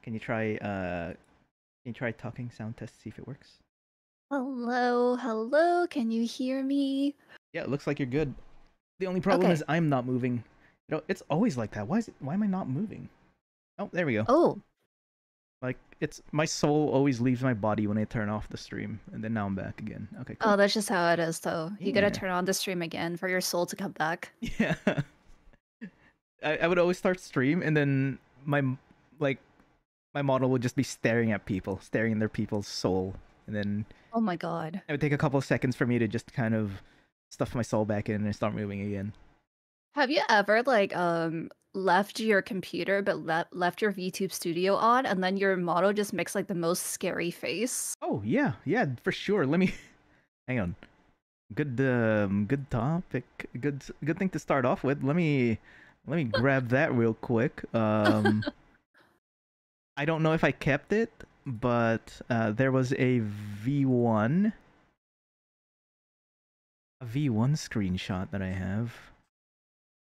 Can you try talking sound test, see if it works? Hello, hello, can you hear me? Yeah, it looks like you're good. The only problem Okay. is I'm not moving. You know, it's always like that. Why am I not moving? Oh, there we go. Oh, Like it's my soul always leaves my body when I turn off the stream, and then now I'm back again. Okay, cool. oh, that's just how it is, though. You gotta Yeah. turn on the stream again for your soul to come back. Yeah. I would always start stream and then like my model would just be staring at people, staring in their people's soul. And then Oh my god. it would take a couple of seconds for me to just kind of stuff my soul back in and start moving again. Have you ever left your computer but left your VTube studio on and then your model just makes like the most scary face? Oh yeah, yeah, for sure. Let me hang on. Good topic. Good thing to start off with. Let me grab that real quick. I don't know if I kept it, but there was a V1 screenshot that I have.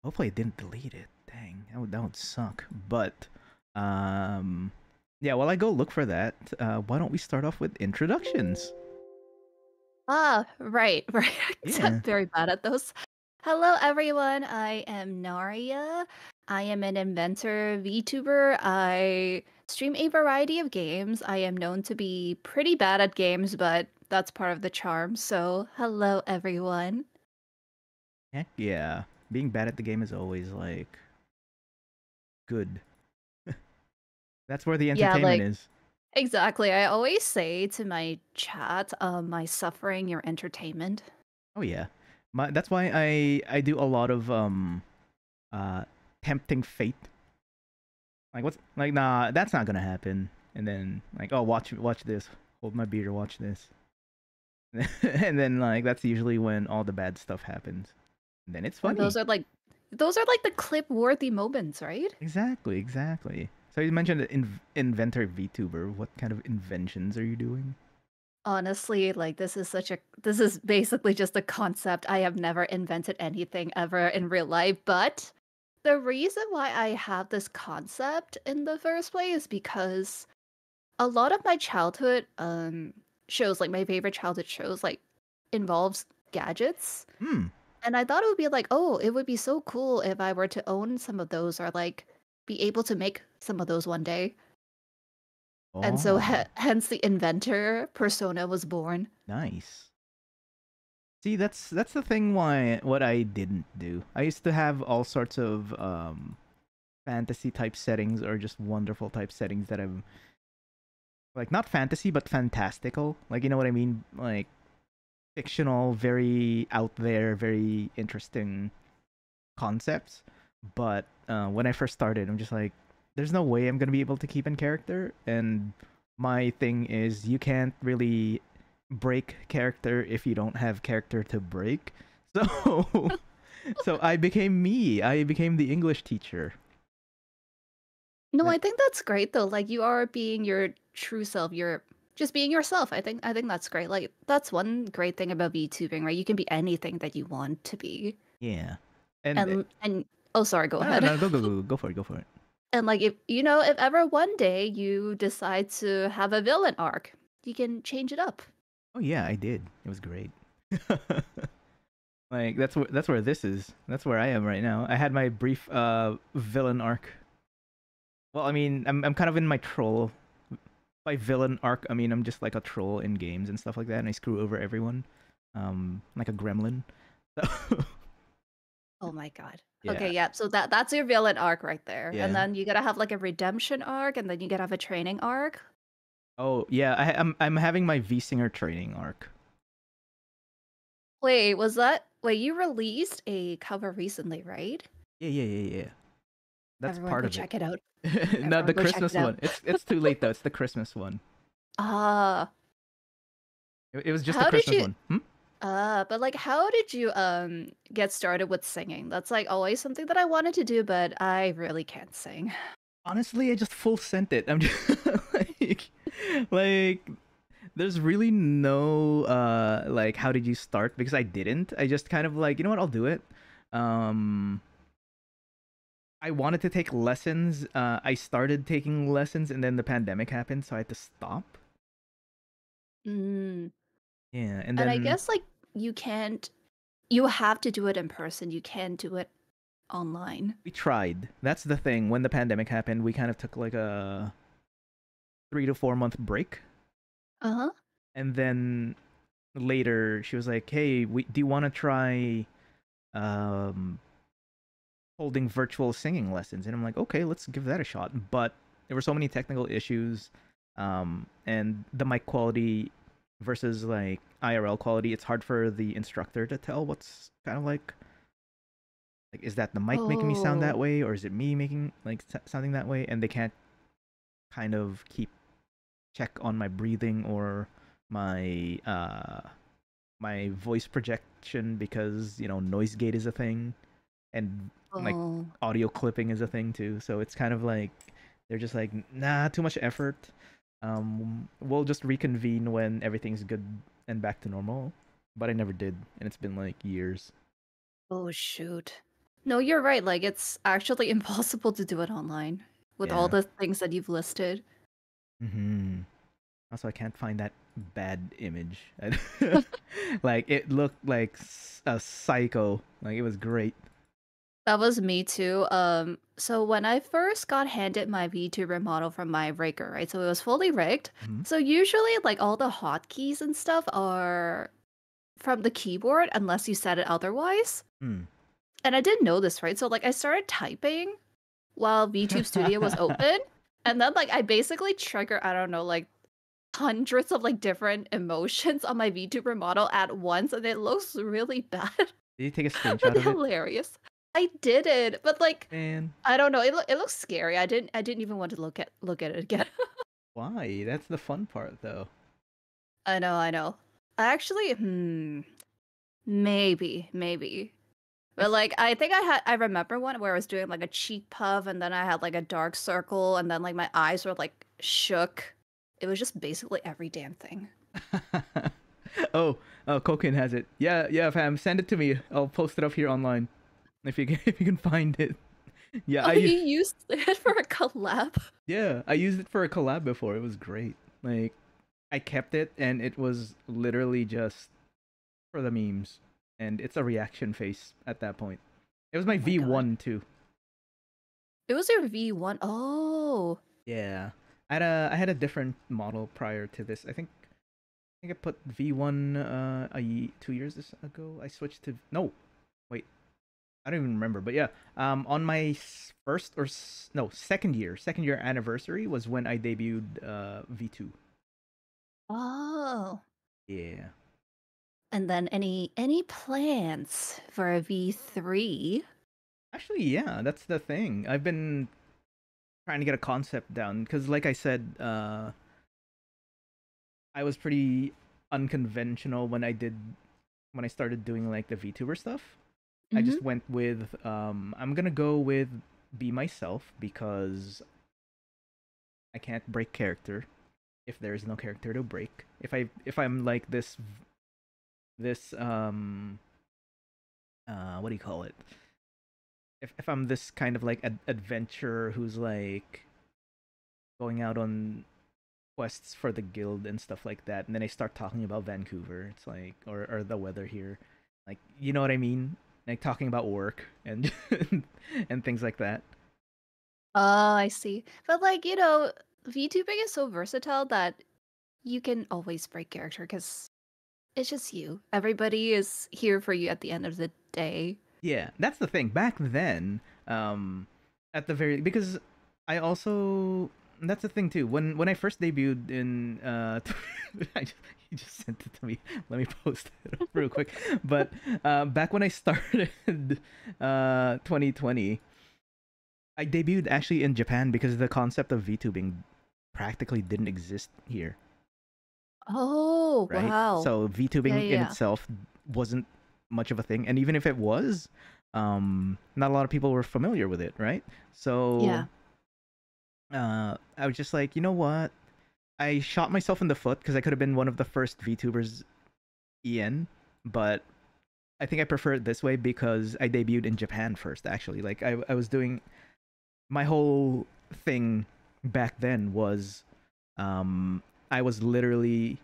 Hopefully I didn't delete it. Dang, that would suck. But yeah, while I go look for that, why don't we start off with introductions? Ah, right, right. Yeah. I'm very bad at those. Hello, everyone. I am Naria. I am an inventor VTuber. I stream a variety of games. I am known to be pretty bad at games, but that's part of the charm. So, hello, everyone. Heck yeah. Being bad at the game is always like good. That's where the Yeah, entertainment is. exactly. I always say to my chat, my suffering, your entertainment. Oh yeah. That's why I do a lot of tempting fate. Like what's like nah, that's not gonna happen. And then like oh watch this. Hold my beer, watch this. And then like that's usually when all the bad stuff happens. And then it's And funny. those are like the clip-worthy moments, right? Exactly. So you mentioned inventor VTuber. What kind of inventions are you doing? Honestly, like this is basically just a concept. I have never invented anything ever in real life, but the reason why I have this concept in the first place is because a lot of my childhood shows, like my favorite childhood shows, like involves gadgets. Hmm. And I thought it would be like, oh, it would be so cool if I were to own some of those or like be able to make some of those one day. And so Oh, hence the inventor persona was born. nice. See, that's the thing why what I didn't do. I used to have all sorts of fantasy type settings or just wonderful type settings that I'm like not fantasy but fantastical. Like you know what I mean? Like fictional, very out there, very interesting concepts. But when I first started, I'm just like, there's no way I'm gonna be able to keep in character. And my thing is, you can't really break character if you don't have character to break. So, so I became me. I became the English teacher. No, Like, I think that's great though. Like you are being your true self. You're just being yourself. I think that's great. Like that's one great thing about VTubing, right? You can be anything that you want to be. yeah, and And oh sorry, go no, ahead. no, go for it, go for it. And like if you know, if ever one day you decide to have a villain arc, you can change it up. Oh yeah, I did. It was great. Like that's where this is. That's where I am right now. I had my brief villain arc. Well, I mean, I'm kind of in my troll. By villain arc, I mean I'm just like a troll in games and stuff like that, and I screw over everyone, like a gremlin. So Oh my god. yeah, Okay, yeah. So that's your villain arc right there. And yeah. then you gotta have like a redemption arc, and then you gotta have a training arc. Oh yeah, I'm having my V Singer training arc. Wait, wait, you released a cover recently, right? Yeah. That's Everyone part go of it. check it out. No, Everyone the go check Christmas it out. one. It's too late though. It's the Christmas one. Ah, It was just the how did Christmas you one. Hmm? but like how did you get started with singing? That's like always something that I wanted to do, but I really can't sing. Honestly, I just full sent it. I'm just like there's really no like how did you start because I didn't. I just kind of like, you know what, I'll do it. Um I wanted to take lessons. I started taking lessons, and then the pandemic happened, so I had to stop. Mm. Yeah, and And I then guess like you can't you have to do it in person. You can't do it online. we tried. That's the thing. When the pandemic happened, we kind of took like a 3 to 4 month break, Uh-huh. and then later she was like, "Hey, do you want to try um holding virtual singing lessons?" And I'm like, "Okay, let's give that a shot." But there were so many technical issues, and the mic quality versus like IRL quality. It's hard for the instructor to tell what's kind of like is that the mic making me sound that Oh. way, or is it me making like sounding that way? And they can't kind of keep check on my breathing or my my voice projection because noise gate is a thing and like Oh. audio clipping is a thing too. So it's kind of like they're just like, nah, too much effort. We'll just reconvene when everything's good and back to normal. But I never did, and it's been like years. Oh shoot. No, you're right. Like it's actually impossible to do it online with all Yeah. the things that you've listed. Also, I can't find that bad image. Like it looked like a psycho. Like it was great. That was me too. So when I first got handed my VTuber model from my rigger, right? So it was fully rigged. Mhm. So usually like all the hotkeys and stuff are from the keyboard unless you set it otherwise. Hmm. And I didn't know this, right? So like I started typing while VTube Studio was open. And then like I basically trigger, I don't know, like hundreds of like different emotions on my VTuber model at once, and it looks really bad. Did you take a But screenshot of it? hilarious. I did it, but like Man, I don't know. It looks scary. I didn't even want to look at it again. why? That's the fun part, though. I know, I know. I actually, maybe. But It's like I remember one where I was doing like a cheek puff and then I had like a dark circle and then like my eyes were like shook. It was just basically every damn thing. oh, Koken has it. Yeah, yeah, fam. Send it to me. I'll post it up here online if you can, if you can find it. Yeah, Oh, you used it for a collab? I used it for a collab before. It was great. Like I kept it, and it was literally just for the memes, and it's a reaction face at that point. It was my Oh my god. V1 too. It was your V1. Oh. Yeah, I had a different model prior to this. I think I put V1 2 years ago. I switched to no, wait, I don't even remember. But yeah, on my first or no second year anniversary was when I debuted V2. Oh. Yeah. And then any plans for a V3? Actually, yeah, that's the thing. I've been trying to get a concept down because, like I said, I was pretty unconventional when I started doing like the VTuber stuff. I Mm-hmm. just went with I'm gonna go with be myself because I can't break character if there is no character to break. If I'm like this what do you call it? If I'm this kind of like adventurer who's like going out on quests for the guild and stuff like that, and then I start talking about Vancouver, it's like or the weather here, like you know what I mean, like talking about work and and things like that. Oh, I see. But like, VTubing is so versatile that you can always break character because it's just you. Everybody is here for you at the end of the day. Yeah, that's the thing. Back then, at the very because I also that's the thing too. When I first debuted in he just sent it to me. Let me post it up real quick. But back when I started 2020, I debuted actually in Japan because the concept of VTubing practically didn't exist here, Oh, right? wow. So Yeah, VTubing in yeah. itself wasn't much of a thing, and even if it was, not a lot of people were familiar with it, right? So Yeah. I was just like, you know what? I shot myself in the foot because I could have been one of the first VTubers EN, but I think I prefer it this way because I debuted in Japan first. Actually, like I was doing my whole thing back then was I was literally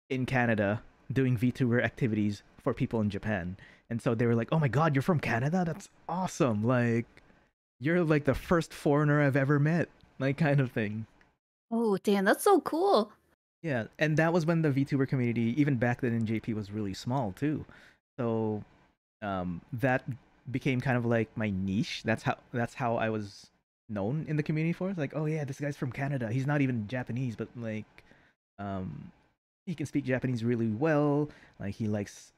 in Canada doing VTuber activities for people in Japan. And so they were like, "Oh my god, you're from Canada? That's awesome. Like you're like the first foreigner I've ever met." Like kind of thing. Oh, damn, that's so cool. Yeah, and that was when the VTuber community, even back then in JP, was really small too. So that became kind of like my niche. That's how I was known in the community for. It's like, oh yeah, this guy's from Canada. He's not even Japanese, but like, um, he can speak Japanese really well. Like he likes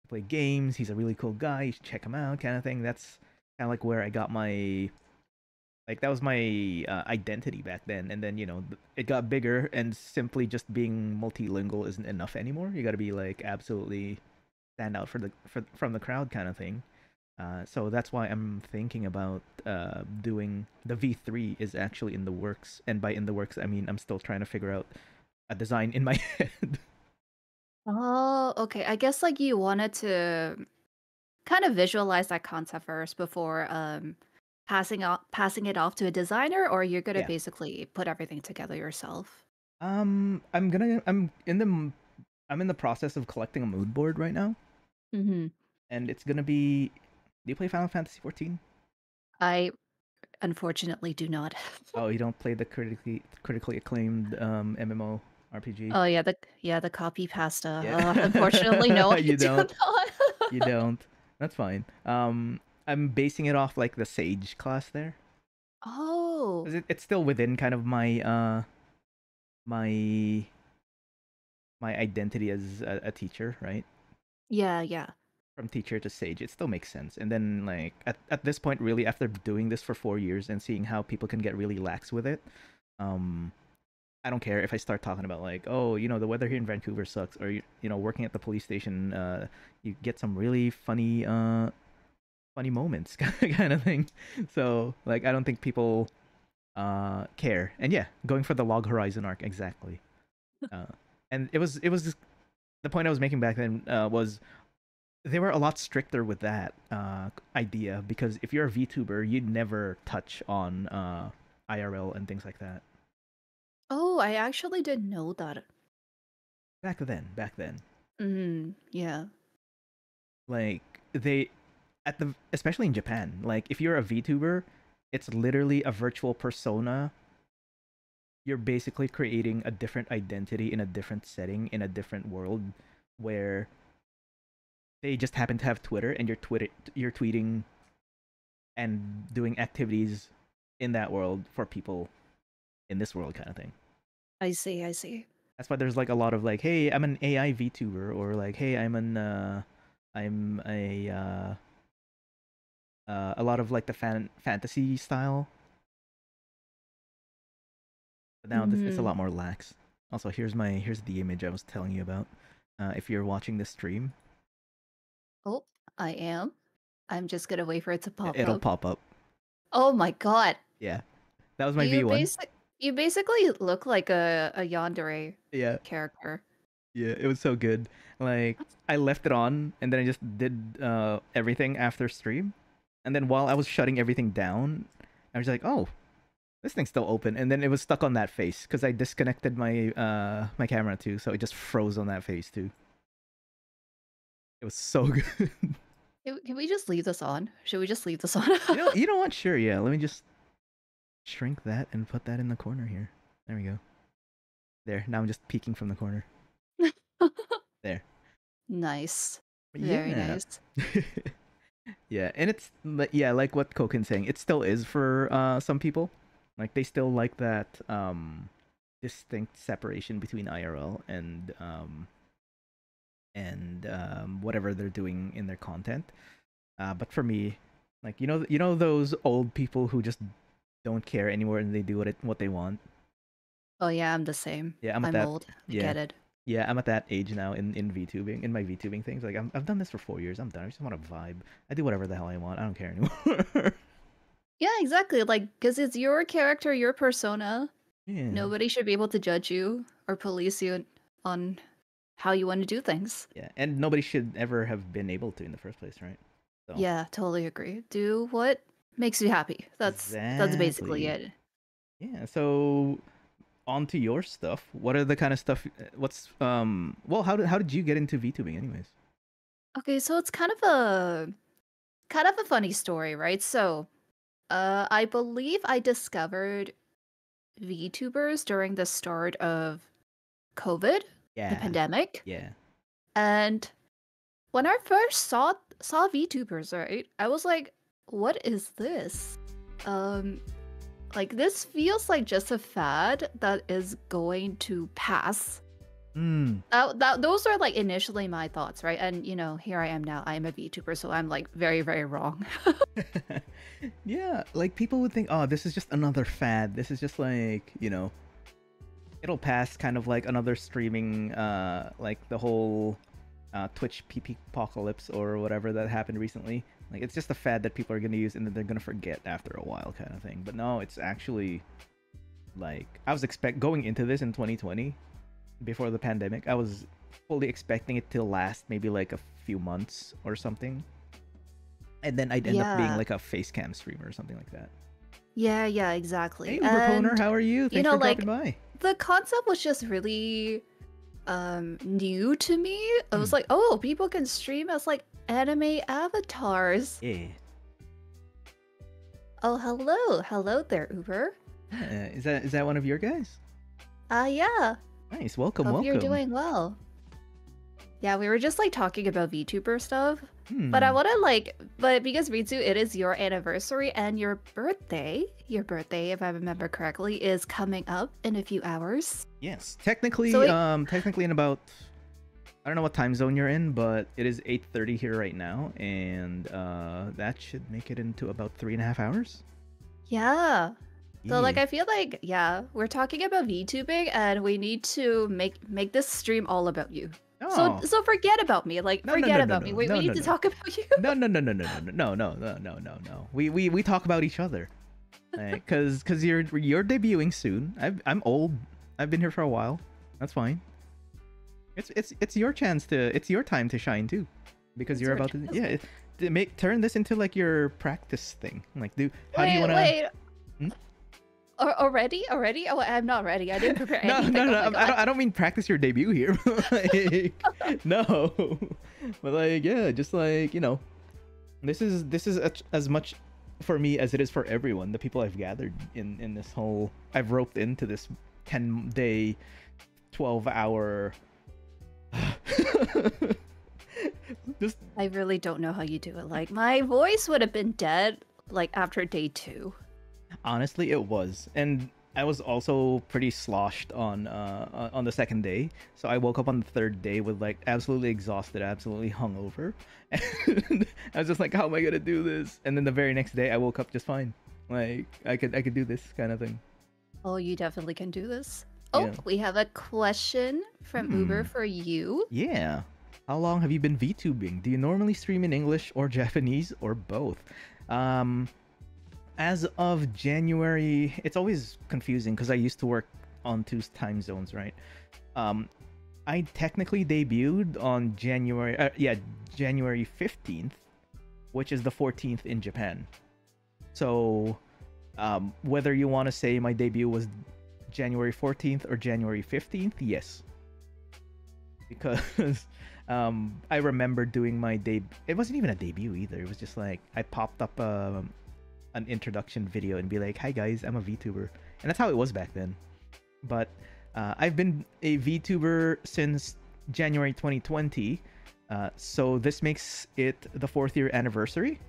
to play games. He's a really cool guy. You should check him out, kind of thing. That's kind of like where I got my like that was my identity back then. And then it got bigger, and simply just being multilingual isn't enough anymore. You got to be like absolutely stand out from the crowd, kind of thing. So that's why I'm thinking about doing the V3 is actually in the works, and by in the works I mean I'm still trying to figure out a design in my head. Oh, okay. I guess like you wanted to kind of visualize that concept first before passing it off to a designer, or you're gonna Yeah. basically put everything together yourself. I'm in the process of collecting a mood board right now, Mm-hmm. and it's gonna be. Do you play Final Fantasy 14? I unfortunately do not. Oh, you don't play the critically acclaimed MMO RPG? Oh yeah, the copy pasta. Yeah. Unfortunately, no, I You do don't. not. You don't. That's fine. I'm basing it off like the Sage class there. Oh, 'Cause it's still within kind of my my identity as a teacher, right? yeah. From teacher to sage, it still makes sense. And then like at this point, really, after doing this for 4 years and seeing how people can get really lax with it, um, I don't care if I start talking about like, oh, the weather here in Vancouver sucks, or working at the police station, you get some really funny moments, kind of thing. So like, I don't think people care. And yeah, going for the Log Horizon arc exactly. Uh, and it was just, the point I was making back then was they were a lot stricter with that idea, because if you're a VTuber, you'd never touch on IRL and things like that. Oh, I actually didn't know that. Back then, Yeah. like they especially in Japan, like if you're a VTuber, it's literally a virtual persona. You're basically creating a different identity in a different setting in a different world, where they just happen to have Twitter, and you're tweeting and doing activities in that world for people in this world, kind of thing. I see. That's why there's like a lot of like, hey, I'm an AI VTuber, or like, hey, I'm a lot of like the fantasy style. But now it's a Mm-hmm. lot more lax. Also, here's the image I was telling you about. If you're watching this stream, Oh, I am. I'm just gonna wait for it to pop it'll up. pop up. Oh my god. Yeah, that was my You V1. basic you basically look like a yandere Yeah, character. yeah, it was so good. Like I left it on, and then I just did everything after stream, and then while I was shutting everything down, I was like, oh, this thing's still open, and then it was stuck on that face because I disconnected my camera too, so it just froze on that face too. It was so good. Can we just leave this on? Should we just leave this on? You know what? Sure, yeah. Let me just shrink that and put that in the corner here. There we go. There. Now I'm just peeking from the corner. There. Nice. But Very yeah. nice. Yeah, and it's yeah, like what Koken's saying. It still is for some people. Like they still like that distinct separation between IRL and whatever they're doing in their content. But for me, like you know those old people who just don't care anymore, and they do what they want. Oh yeah, I'm the same. Yeah, I'm at I'm that. old. I Yeah, get it. yeah, I'm at that age now in VTubing, in my VTubing things. Like I've done this for 4 years. I'm done. I just want to vibe. I do whatever the hell I want. I don't care anymore. Yeah, exactly. Like, because it's your character, your persona. Yeah, Nobody should be able to judge you or police you on how you want to do things. yeah, and nobody should ever have been able to in the first place, right? So Yeah, totally agree. Do what makes you happy. That's basically Exactly. it. Yeah. So on to your stuff. What are the kind of stuff? What's Well, how did you get into VTubing, anyways? Okay, so it's kind of a funny story, right? So, I believe I discovered VTubers during the start of COVID, the Yeah. pandemic, Yeah. and when I first saw VTubers, right, I was like, "What is this?" Um, like this feels like just a fad that is going to pass. Mm. Those are like initially my thoughts, right? And you know, here I am now. I am a VTuber, so I'm like very, very wrong. Yeah, like people would think, oh, this is just another fad. This is just like, it'll pass, kind of like another streaming, like the whole Twitch PP apocalypse or whatever that happened recently. Like it's just a fad that people are gonna use and then they're gonna forget after a while, kind of thing. But no, it's actually like I was going into this in 2020 before the pandemic. I was fully expecting it to last maybe like a few months or something, and then I'd end up being Yeah. like a face cam streamer or something like that. Yeah, Hey, exactly. Uber Poner, And how are you? you Thanks know, for dropping like by. the concept was just really new to me. I was Hmm. like, oh, people can stream as like anime avatars. Yeah. Oh, hello there, Uber. Is that one of your guys? Yeah. Nice. Welcome, Hope you're welcome. doing well. Yeah, we were just like talking about VTuber stuff. But I Hmm. want to but because Ritsu, it is your anniversary and your birthday, if I remember correctly, is coming up in a few hours. Yes. Technically, So technically in about, I don't know what time zone you're in, but it is 8:30 here right now, and that should make it into about 3.5 hours. yeah. So Yeah. I feel like we're talking about VTubing and we need to make this stream all about you. Oh. So forget about me. Like No, no, forget no, no, about no, me. We no, need no, to no. talk about you. No, no, no, no, no, no, no, no, no, no, no, no. We talk about each other, cause you're debuting soon. I'm old. I've been here for a while. That's fine. It's your chance to. It's your time to shine too, because It's you're your about to. chance. Yeah, turn this into like your practice thing. Like, how do you wanna? Wait. Hmm? Already? Oh, I'm not ready. I didn't prepare No, anything. no, Oh no. my God. I don't mean practice your debut here. Like, no, but like, yeah, just like this is as much for me as it is for everyone. The people I've gathered in this whole, I've roped into this 10-day, 12-hour. Just I really don't know how you do it. Like my voice would have been dead like after day 2. honestly, it was, and I was also pretty sloshed on the second day. So I woke up on the third day with like absolutely exhausted, absolutely hungover, and I was just like, "How am I gonna do this?" And then the very next day, I woke up just fine. Like I could do this kind of thing. Oh, you definitely can do this. Yeah. Oh, we have a question from Uber for you. Yeah. How long have you been VTubing? Do you normally stream in English or Japanese or both? As of January, it's always confusing because I used to work on 2 time zones, right? I technically debuted on January 15th, which is the 14th in Japan. So, whether you want to say my debut was January 14th or January 15th, yes. Because I remember doing my debut. It wasn't even a debut either. It was just like I popped up an introduction video and be like, "Hi guys, I'm a VTuber," and that's how it was back then. But I've been a VTuber since January 2020, so this makes it the 4th-year anniversary.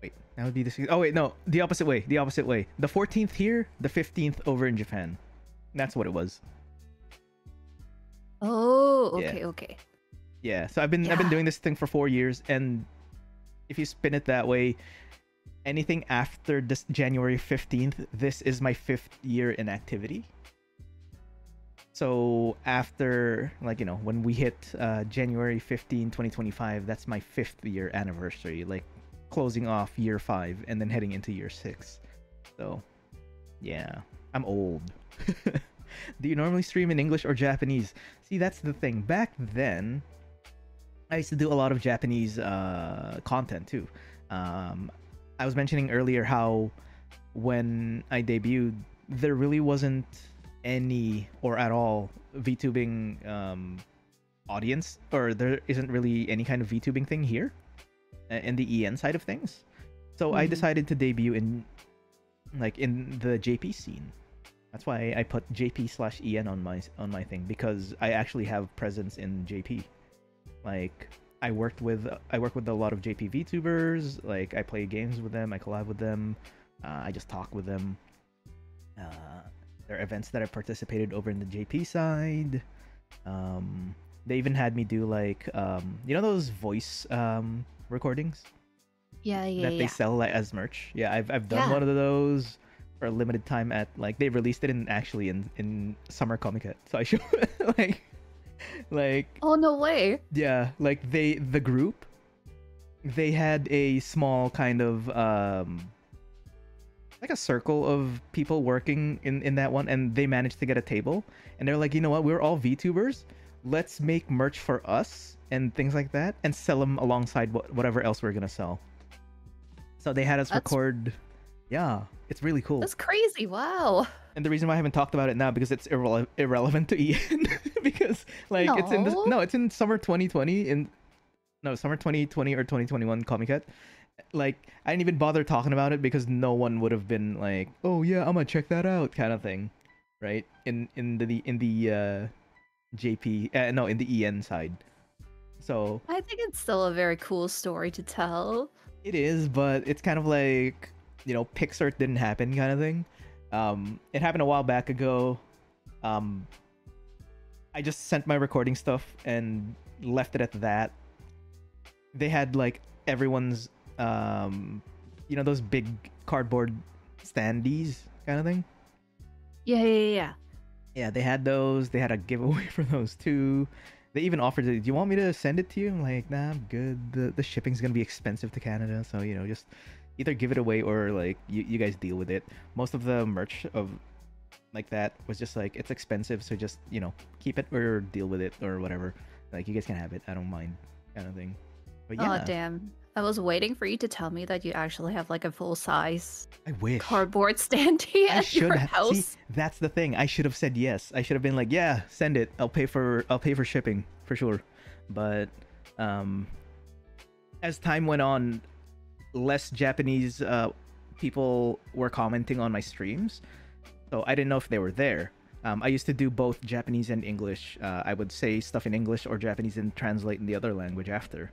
Wait, that would be the. Oh wait, no, the opposite way. The opposite way. The 14th here, the 15th over in Japan. That's what it was. Oh, Yeah. okay. Yeah, so I've been doing this thing for 4 years, and if you spin it that way, anything after this January 15th, this is my 5th year in activity. So after, like, when we hit January 15, 2025, that's my 5th year anniversary, like closing off year 5 and then heading into year 6. So yeah, I'm old. Do you normally stream in English or Japanese? See, that's the thing. Back then, I used to do a lot of Japanese content too. I was mentioning earlier how when I debuted, there really wasn't any or at all VTubing audience, or there isn't really any kind of VTubing thing here in the EN side of things. So I decided to debut in the JP scene. That's why I put JP/EN on my thing, because I actually have presence in JP. Like I work with a lot of JP VTubers. Like I play games with them, I collab with them, I just talk with them. There are events that I participated over in the JP side. They even had me do like those voice recordings. Yeah. That they sell as merch. Yeah, I've done one of those for a limited time at they released it in Summer Comic Con. So I should like oh no way. Yeah, like the group, they had a small kind of like a circle of people working in that one, and they managed to get a table, and they're like, you know what, we're all VTubers, let's make merch for us and things like that and sell them alongside whatever else we're gonna sell. So they had us record. Yeah, it's really cool. That's crazy. Wow. And the reason why I haven't talked about it now, because it's irrelevant to Ian. Because like it's in summer 2020, summer 2020 or 2021 Comic Con. Like I didn't even bother talking about it because no one would have been like, oh yeah, I'm gonna check that out kind of thing, right? In the JP in the EN side. So I think it's still a very cool story to tell. It is, but it's kind of like, Pixar didn't happen kind of thing. It happened a while back ago. I just sent my recording stuff and left it at that. They had like everyone's those big cardboard standees kind of thing. Yeah. Yeah, they had those. They had a giveaway for those too. They even offered it. Do you want me to send it to you? I'm like, nah, I'm good. The shipping's gonna be expensive to Canada, so just either give it away or like you guys deal with it. Most of the merch of like that was just like, it's expensive, so just keep it or deal with it or whatever. Like you guys can have it. I don't mind, kind of thing. But yeah. Oh damn. I was waiting for you to tell me that you actually have like a full size cardboard standee at your house. See, that's the thing. I should have said yes. I should have been like, yeah, send it. I'll pay for shipping for sure. But as time went on, less Japanese people were commenting on my streams, so I didn't know if they were there. I used to do both Japanese and English. I would say stuff in English or Japanese and translate in the other language after.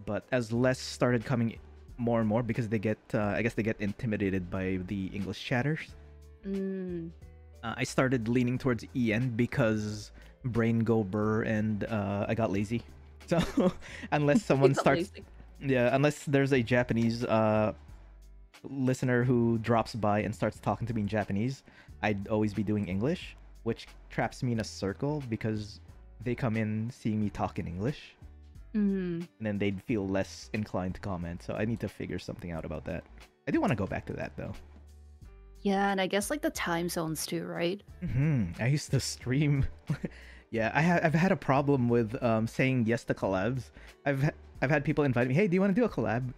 But as less started coming more and more, because they get, I guess they get intimidated by the English chatters. I started leaning towards EN because brain go burr and I got lazy. So unless someone starts, unless there's a Japanese listener who drops by and starts talking to me in Japanese, I'd always be doing English, which traps me in a circle because they come in seeing me talk in English. And then they'd feel less inclined to comment, so I need to figure something out about that. I do want to go back to that though. Yeah, and I guess like the time zones too, right? I used to stream. Yeah, I've had a problem with saying yes to collabs. I've had people invite me, hey, do you want to do a collab?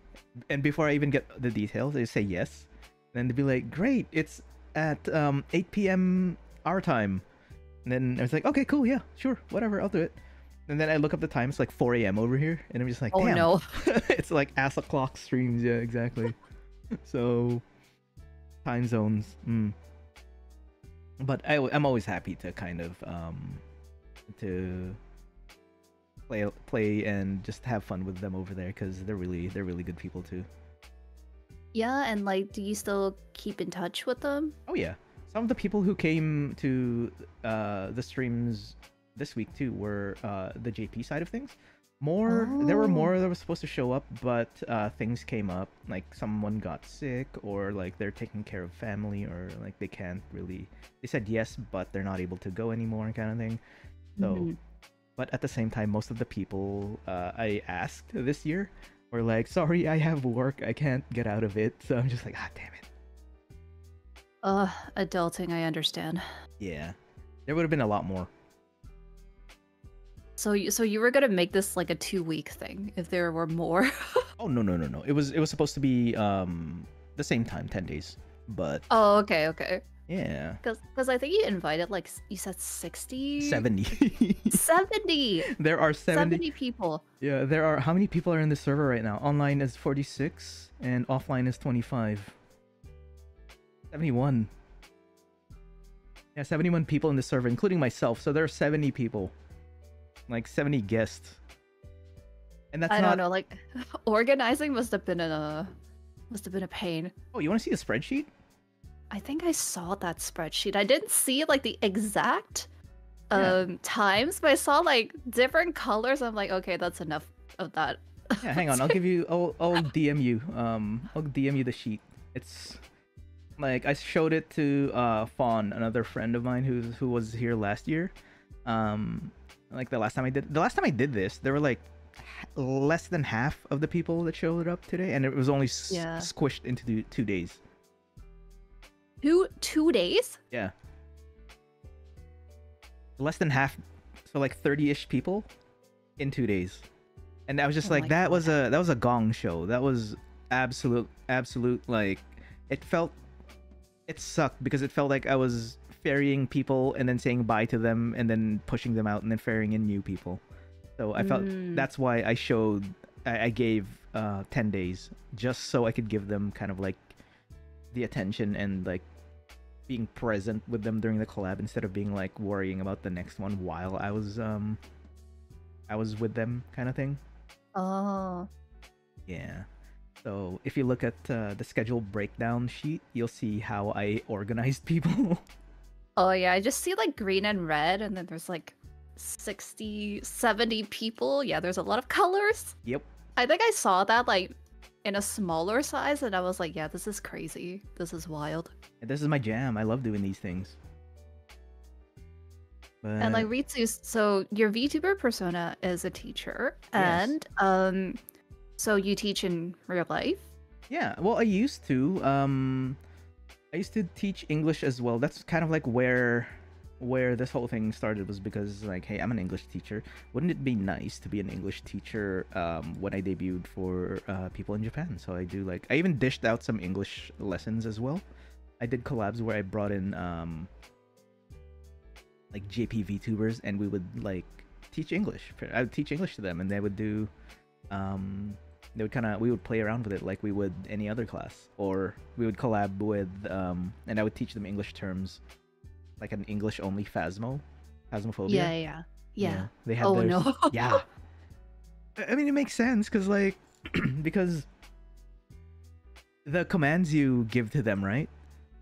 And before I even get the details, they say yes. And then they'd be like, great, it's at 8 p.m. our time. And then I was like, okay, cool, yeah, sure, whatever, I'll do it. And then I look up the time, it's like 4 a.m. over here, and I'm just like, damn. Oh no. It's like ass o'clock streams, yeah, exactly. So, time zones. But I'm always happy to kind of to play and just have fun with them over there, because they're really good people too. Yeah, and like, do you still keep in touch with them? Oh yeah, some of the people who came to the streams this week too were the JP side of things. There were more that were supposed to show up, but things came up, like someone got sick, or like they're taking care of family, or like they said yes but they're not able to go anymore, kind of thing. So but at the same time, most of the people I asked this year were like, sorry, I have work, I can't get out of it. So I'm just like, damn it. Adulting, I understand. Yeah, there would have been a lot more. So you were gonna make this like a 2-week thing if there were more. Oh no. It was supposed to be the same time, 10 days. But Oh, okay, okay. yeah, Because I think you invited like you said 60? 70. 70! There are 70. people. Yeah, there are. How many people are in the server right now? Online is 46 and offline is 25. 71. Yeah, 71 people in the server, including myself. So there are 70 people. Like 70 guests. And that's I not... don't know, like organizing must have been a pain. Oh, you want to see the spreadsheet? I think I saw that spreadsheet. I didn't see like the exact times, but I saw like different colors. I'm like, okay, that's enough of that. Yeah, hang on. I'll give you. I'll DM you. I'll DM you the sheet. It's like I showed it to Fawn, another friend of mine who was here last year. Like the last time I did this, there were like less than half of the people that showed up today, and it was only squished into 2 days. 2 days? Yeah. Less than half, so like 30-ish people in 2 days. And I was just like, that was a gong show. That was absolute like it sucked because it felt like I was ferrying people and then saying bye to them and then pushing them out and then ferrying in new people. So I felt that's why I gave 10 days just so I could give them kind of like the attention and like being present with them during the collab instead of being like worrying about the next one while I was with them kind of thing. Oh. Yeah. So if you look at the schedule breakdown sheet, you'll see how I organized people. Oh yeah, I just see like green and red, and then there's like 60, 70 people. Yeah, there's a lot of colors. Yep. I think I saw that like in a smaller size, and I was like, yeah, this is crazy. This is wild. And this is my jam. I love doing these things. But... And like Ritsu, so your VTuber persona is a teacher, and so you teach in real life? Yeah, well, I used to. I used to teach English as well. That's kind of like where this whole thing started, was because like, hey, I'm an English teacher. Wouldn't it be nice to be an English teacher when I debuted for people in Japan? So I even dished out some English lessons as well. I did collabs where I brought in like JP VTubers, and we would like teach English. I would teach English to them, and they would do we would play around with it like we would any other class, or we would collab with and I would teach them English terms, like an English only phasmophobia. Yeah. They have no. Yeah. I mean, it makes sense because like because the commands you give to them, right?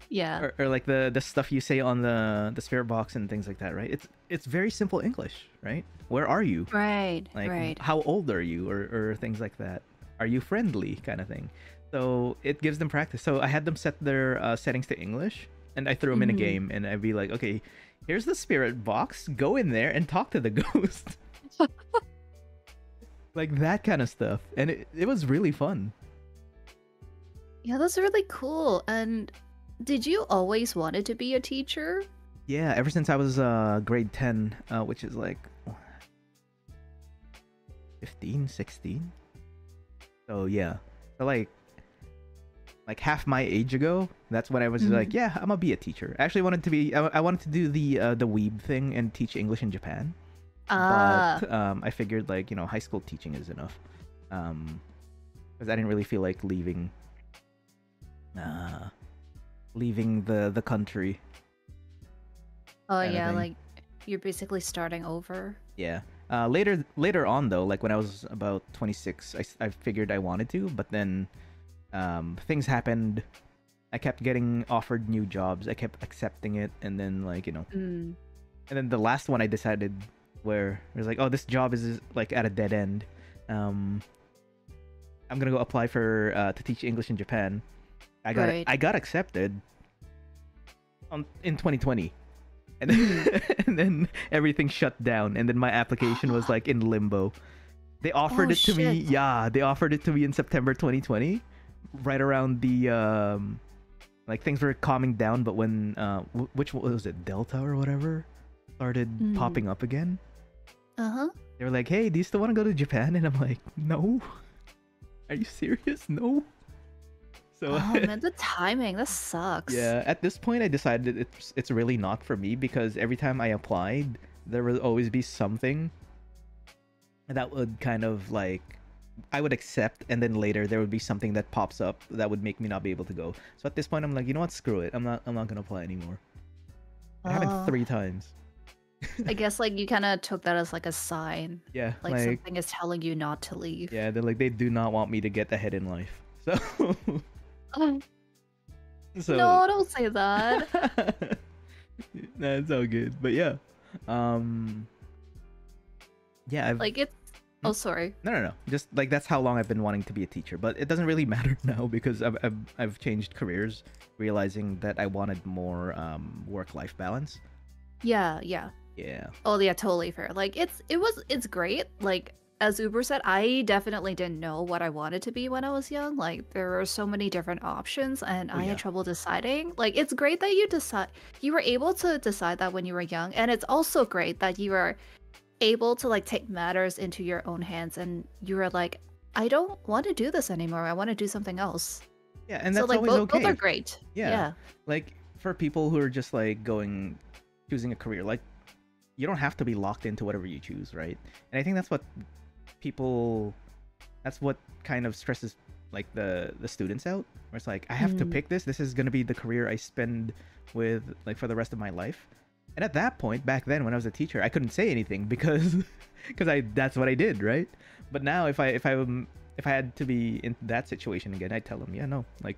Yeah. Or like the stuff you say on the spirit box and things like that, right? It's very simple English, right? Where are you? Right. Like, right. How old are you? Or things like that. Are you friendly? Kind of thing. So it gives them practice. So I had them set their settings to English, and I threw them in a game, and I'd be like, okay, here's the spirit box. Go in there and talk to the ghost. Like that kind of stuff. And it was really fun. Yeah, that's really cool. And did you always wanted to be a teacher? Yeah, ever since I was grade 10, which is like 15, 16. So yeah, so like half my age ago, that's when I was like, yeah, I'm gonna be a teacher. I actually wanted to be, I wanted to do the weeb thing and teach English in Japan. But I figured like, you know, high school teaching is enough. Because I didn't really feel like leaving the country. Oh yeah, like you're basically starting over. Yeah. Later on though, like when I was about 26, I figured I wanted to, but then things happened. I kept getting offered new jobs. I kept accepting it, and then like, you know, and then the last one I decided where it was like, oh, this job is like at a dead end. I'm gonna go apply for to teach English in Japan. I got accepted in 2020. And then, and then everything shut down, and then my application was like in limbo. They offered it to me. Yeah, they offered it to me in September 2020, right around the like things were calming down. But when which was it, Delta or whatever, started popping up again. They were like, "Hey, do you still want to go to Japan?" And I'm like, "No." Are you serious? No. So Oh man, the timing, that sucks. yeah, at this point I decided it's really not for me because every time I applied, there would always be something that would kind of like I would accept, and then later there would be something that pops up that would make me not be able to go. So at this point I'm like, you know what, screw it. I'm not gonna apply anymore. It happened 3 times. I guess like you kind of took that as like a sign. Yeah, Like something is telling you not to leave. yeah, they're like they do not want me to get ahead in life. So so No, don't say that. nah, it's all good. But yeah. Yeah, I've Like it's oh sorry. no. Just like that's how long I've been wanting to be a teacher, but it doesn't really matter now because I've changed careers, realizing that I wanted more work-life balance. Yeah. Yeah. Oh yeah, totally fair. Like it's great. Like as Uber said, I definitely didn't know what I wanted to be when I was young. Like there were so many different options and I yeah. had trouble deciding. Like it's great that you were able to decide that when you were young, and it's also great that you were able to like take matters into your own hands and you were like, I don't want to do this anymore. I want to do something else. Yeah, and that's so like always okay. both are great. Yeah. Like for people who are just like choosing a career, like you don't have to be locked into whatever you choose, right? And I think that's what kind of stresses like the students out, where it's like I have to pick this is going to be the career I spend with like for the rest of my life. And at that point back then when I was a teacher, I couldn't say anything because that's what I did, right? But now if I had to be in that situation again, I'd tell them, yeah, no, like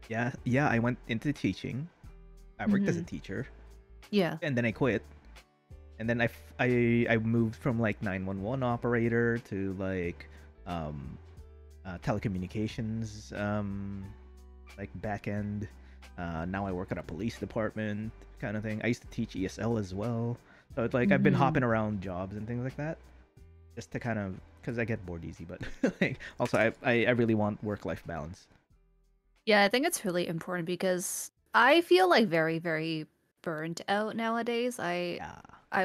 yeah, I went into teaching. I worked as a teacher. Yeah. And then I quit. And then I moved from like 911 operator to like telecommunications like back end. Now I work at a police department kind of thing. I used to teach ESL as well. So it's like I've been hopping around jobs and things like that just to kind of because I get bored easy, but like also I really want work-life balance. Yeah, I think it's really important because I feel like very, very burnt out nowadays. I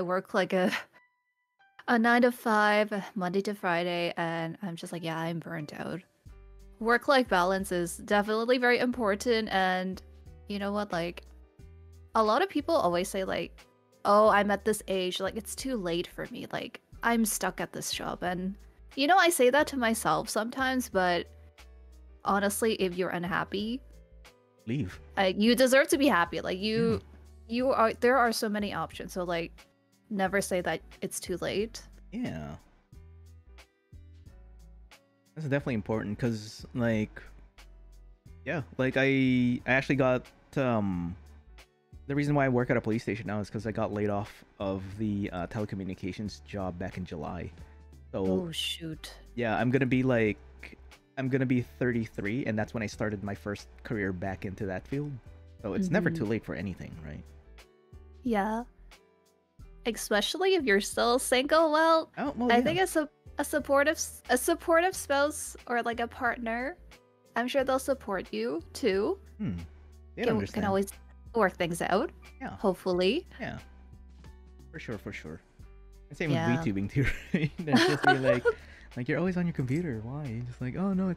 work like a 9 to 5, Monday to Friday, and I'm just like, yeah, I'm burnt out. Work-life balance is definitely very important, and you know what, like, a lot of people always say like, oh, I'm at this age, like, it's too late for me, like, I'm stuck at this job, and you know, I say that to myself sometimes, but honestly, if you're unhappy, leave. You deserve to be happy. Like there are so many options. So like, never say that it's too late. Yeah, that's definitely important because like, yeah, like I actually got the reason why I work at a police station now is because I got laid off of the telecommunications job back in July. So oh shoot. Yeah, I'm gonna be 33, and that's when I started my first career back into that field. So it's never too late for anything, right? Yeah. Especially if you're still single. Well, I think it's a supportive spouse or like a partner. I'm sure they'll support you too. They can always work things out. Yeah. Hopefully. Yeah. For sure. And same with VTubing too, right? It's just be like you're always on your computer. Why? Just like, oh no,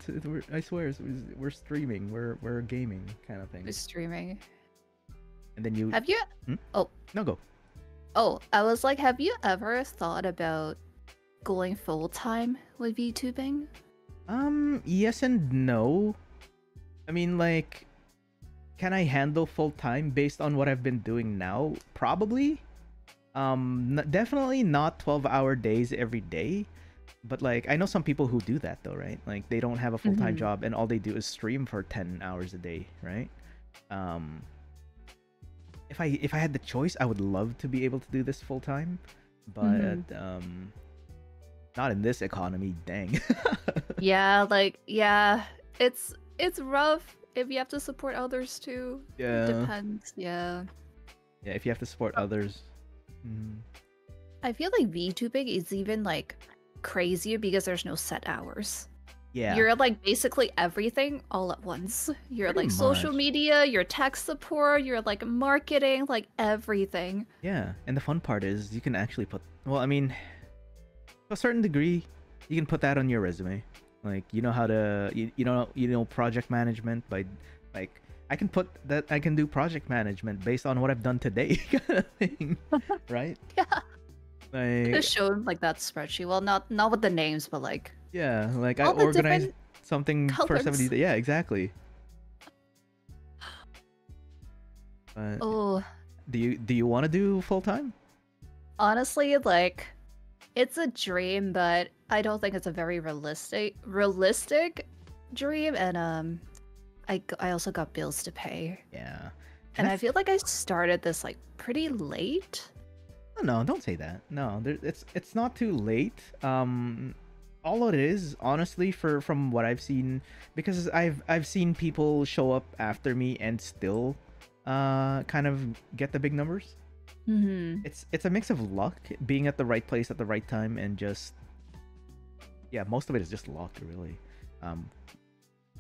I swear, we're streaming, we're gaming, kind of thing. We're streaming. And then you have you? Oh no, go. Oh, I was like, have you ever thought about going full time with VTubing? Yes and no. I mean, like, can I handle full time based on what I've been doing now? Probably. Definitely not 12-hour days every day. But like, I know some people who do that though, right? Like they don't have a full-time job and all they do is stream for 10 hours a day, right? If I had the choice, I would love to be able to do this full-time, but not in this economy, dang. Yeah, it's rough if you have to support others too. Yeah. It depends. Yeah, if you have to support others. I feel like VTubing is even like crazier because there's no set hours. Yeah. You're like basically everything all at once. You're Pretty like social much. media, you're tech support, you're like marketing, like everything. Yeah, and the fun part is you can actually put, well, I mean, to a certain degree, you can put that on your resume. Like you know how to you know project management by like I can put that I can do project management based on what I've done today kind of thing, right? Yeah. Like Just show him like that spreadsheet. Well, not with the names, but like yeah, like I all the organized different something for 70 colors. yeah, exactly. But Oh, do you want to do full time? honestly, like it's a dream, but I don't think it's a very realistic dream. And I also got bills to pay, Yeah. and I That's feel like I started this like pretty late. oh, no, don't say that. No, it's not too late. All it is, honestly, from what I've seen, because I've seen people show up after me and still kind of get the big numbers. Mm-hmm. It's a mix of luck, being at the right place at the right time, and just yeah, most of it is just luck, really. Um,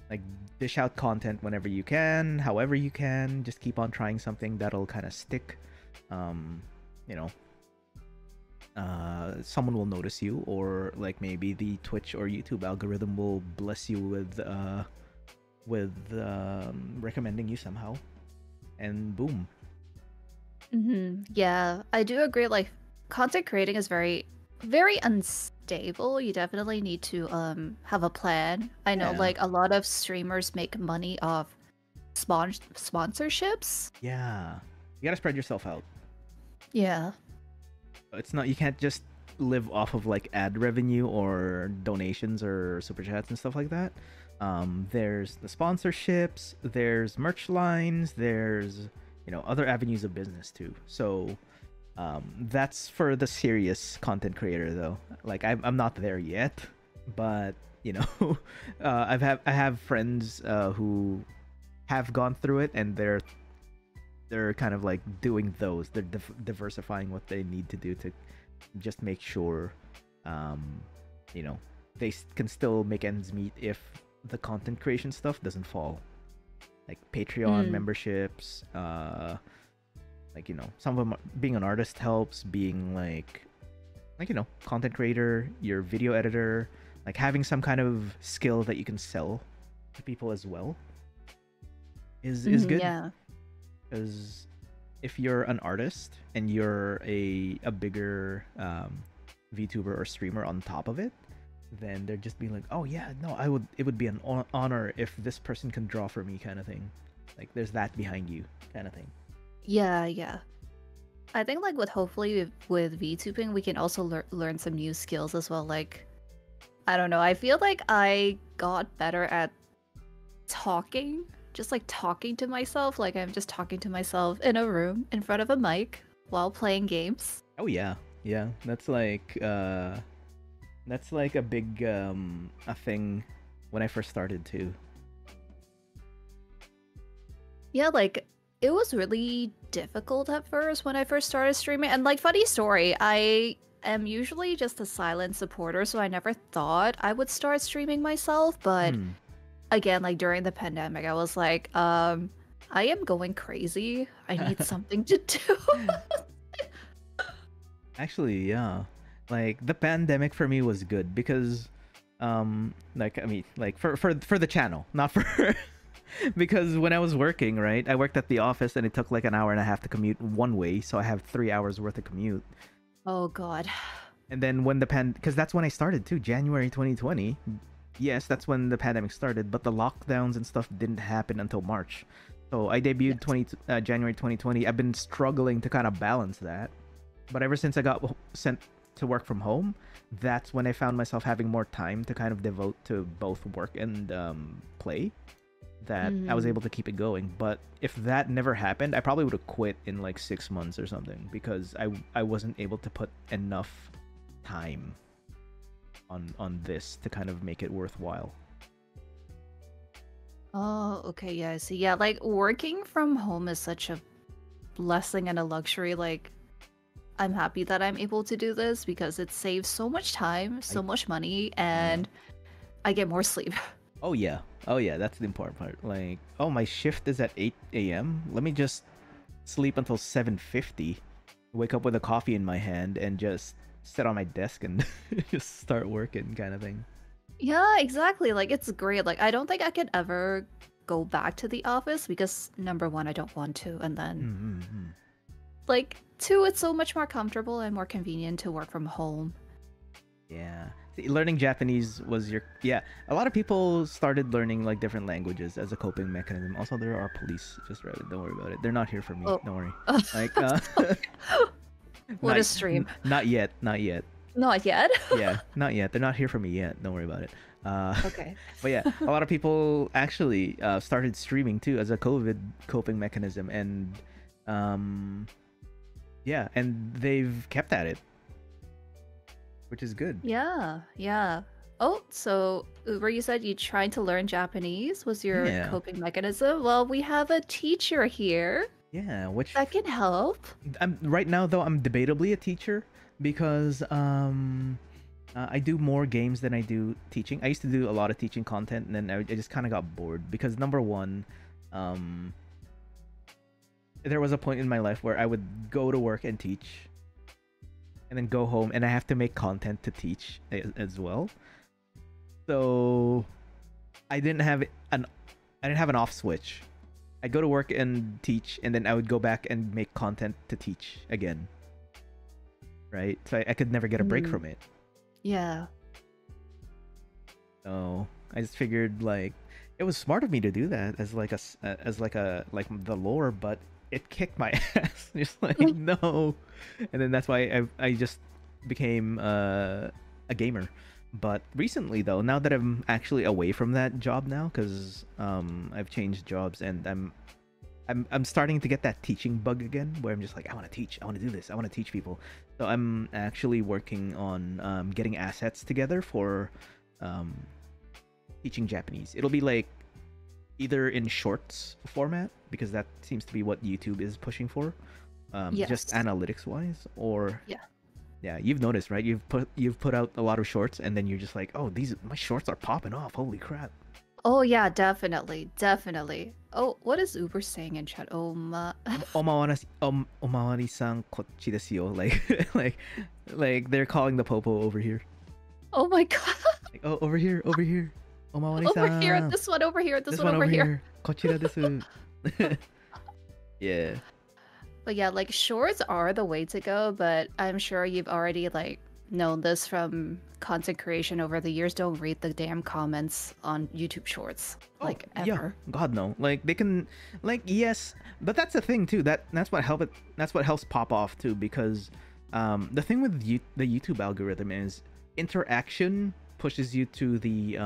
like dish out content whenever you can, however you can. Just keep on trying something that'll kind of stick. You know, someone will notice you, or like maybe the Twitch or YouTube algorithm will bless you with recommending you somehow, and boom. Mm-hmm. Yeah, I do agree. Like, content creating is very unstable. You definitely need to have a plan. I know, Yeah. like a lot of streamers make money off sponsorships. Yeah, you gotta spread yourself out. Yeah. It's not, you can't just live off of like ad revenue or donations or super chats and stuff like that. There's the sponsorships, there's merch lines, there's other avenues of business too. So that's for the serious content creator though. Like I'm not there yet, but I have friends who have gone through it, and they're kind of like doing those. They're diversifying what they need to do to just make sure they can still make ends meet if the content creation stuff doesn't fall. Like Patreon memberships, some of them being an artist helps, being like content creator, your video editor, like having some kind of skill that you can sell to people as well is good. Yeah. Because if you're an artist and you're a bigger VTuber or streamer on top of it, then they're just being like, oh yeah, no, it would be an honor if this person can draw for me, kind of thing. Like there's that behind you, kind of thing. Yeah. I think like hopefully with VTubing, we can also learn some new skills as well. Like, I don't know, I feel like I got better at talking, just like talking to myself. Like I'm just talking to myself in a room in front of a mic while playing games. Oh yeah, that's like a big a thing when I first started too. Yeah, like it was really difficult at first when I first started streaming. And like, funny story, I am usually just a silent supporter, so I never thought I would start streaming myself. But again, like during the pandemic, I was like, I am going crazy. I need something to do. Actually, yeah. Like the pandemic for me was good because like I mean like for the channel, not for because when I was working, right? I worked at the office and it took like an hour and a half to commute one way, so I have 3 hours worth of commute. Oh god. And then when because that's when I started too, January 2020. Yes, that's when the pandemic started, but the lockdowns and stuff didn't happen until March. So I debuted January 2020. I've been struggling to kind of balance that. But ever since I got sent to work from home, that's when I found myself having more time to kind of devote to both work and play, that I was able to keep it going. But if that never happened, I probably would have quit in like 6 months or something, because I wasn't able to put enough time on this to kind of make it worthwhile. Oh, okay, yeah, I see. Yeah, like working from home is such a blessing and a luxury. Like, I'm happy that I'm able to do this because it saves so much time, so much money, and I get more sleep. Oh yeah, that's the important part. Like, oh, my shift is at 8 a.m. Let me just sleep until 7:50, wake up with a coffee in my hand, and just sit on my desk and just start working, kind of thing. Yeah, exactly. Like it's great. Like I don't think I could ever go back to the office because number one, I don't want to, and then Mm-hmm. like two, it's so much more comfortable and more convenient to work from home. Yeah. See, learning Japanese was your yeah. A lot of people started learning like different languages as a coping mechanism. Also, there are police just right. Don't worry about it. They're not here for me. Oh, Don't worry. Like what not a stream. not yet. Not yet. Not yet. Yeah, not yet. They're not here for me yet. Don't worry about it. Okay. But yeah, a lot of people actually started streaming too as a COVID coping mechanism, and yeah, and they've kept at it, which is good. Yeah, yeah. Oh, so Uber, you said you tried to learn Japanese was your Yeah. coping mechanism. Well, we have a teacher here Yeah, which that can help. I'm right now though I'm debatably a teacher because I do more games than I do teaching. I used to do a lot of teaching content, and then I just kind of got bored because number one, um, there was a point in my life where I would go to work and teach, and then go home, and I have to make content to teach as well. So I didn't have an off switch. I'd go to work and teach, and then I would go back and make content to teach again. Right? So I could never get a break Mm, from it. yeah. So I just figured like it was smart of me to do that as like like the lore, but it kicked my ass. Just like no, and then that's why I just became a gamer. But recently though, now that I'm actually away from that job now, because I've changed jobs and I'm starting to get that teaching bug again, where I'm just like I want to teach, I want to do this, I want to teach people. So I'm actually working on getting assets together for um, teaching Japanese. It'll be like either in shorts format, because that seems to be what YouTube is pushing for, just Yes. analytics wise, or Yeah. yeah, you've noticed, right? You've put out a lot of shorts, and then you're just like, oh, these my shorts are popping off. Holy crap! Oh yeah, definitely, definitely. Oh, what is Uber saying in chat? Oh my. Omawari-san kochi desu yo. Like like they're calling the popo over here. Oh my god. Like, oh, over here, over here. Over here, Omawari-san. this one over here, this This one one over over here. here. Kochira desu. Yeah. But yeah, like shorts are the way to go, but I'm sure you've already like known this from content creation over the years. Don't read the damn comments on YouTube shorts. Oh, Like yeah. ever. God no. Like they can like yes, but that's the thing too. That's what that's what helps pop off too, because the thing with the YouTube algorithm is interaction pushes you to the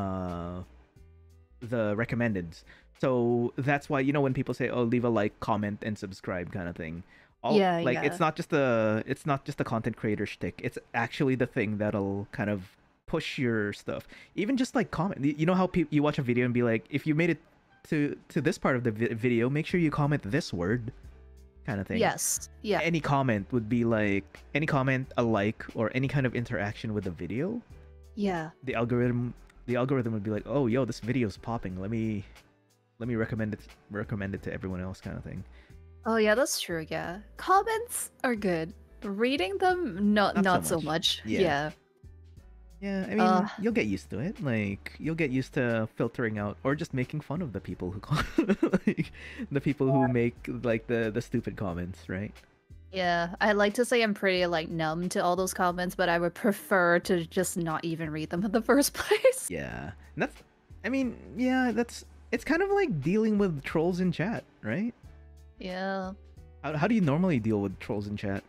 recommendeds. So that's why, you know, when people say, "Oh, leave a like, comment, and subscribe," kind of thing. All Yeah, like yeah. it's not just the content creator shtick. It's actually the thing that'll kind of push your stuff. Even just like comment. You know how you watch a video and be like, if you made it to this part of the video, make sure you comment this word, kind of thing. Yes. Yeah. Any comment would be like any comment, a like, or any kind of interaction with the video. Yeah. The algorithm would be like, oh, yo, this video's popping. Let me recommend it to everyone else, kind of thing. Oh yeah, that's true, yeah. Comments are good. Reading them, not so much. Yeah. Yeah. Yeah, I mean, you'll get used to it. Like, you'll get used to filtering out or just making fun of the people who like, the people who make like the stupid comments, right? Yeah. I like to say I'm pretty like numb to all those comments, but I would prefer to just not even read them in the first place. Yeah. And that's I mean, yeah, it's kind of like dealing with trolls in chat, right? Yeah. How do you normally deal with trolls in chat?